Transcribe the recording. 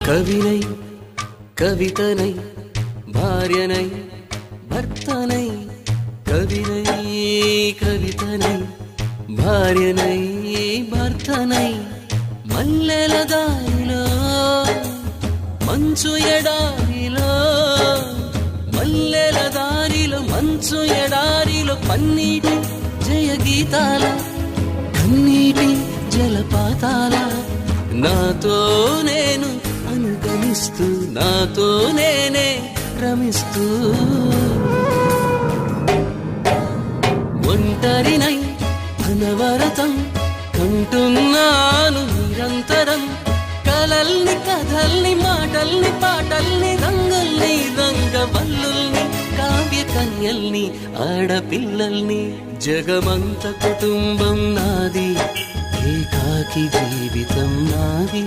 కవినై కవితనై భార్యనై భర్తనై కవినై కవితనై భార్యనై భర్తనై మల్లెల దారిలో మంచు ఎడారిలో మల్లెల దారిలో మంచు ఎడారిలో పన్నీటి జయ గీతాల కన్నీటి జలపాతాల నాతో నేను అనుగమిస్తూ నాతో నేనే రమిస్తూ ఒంటరినై అనవరతం కంటున్నాను నిరంతరం కలల్ని కథల్ని మాటల్ని పాటల్ని రంగుల్ని రంగవల్లుల్ని కావ్య కన్యల్ని ఆడపిల్లల్ని జగమంత కుటుంబం నాది ఏకాకి జీవితం నాది.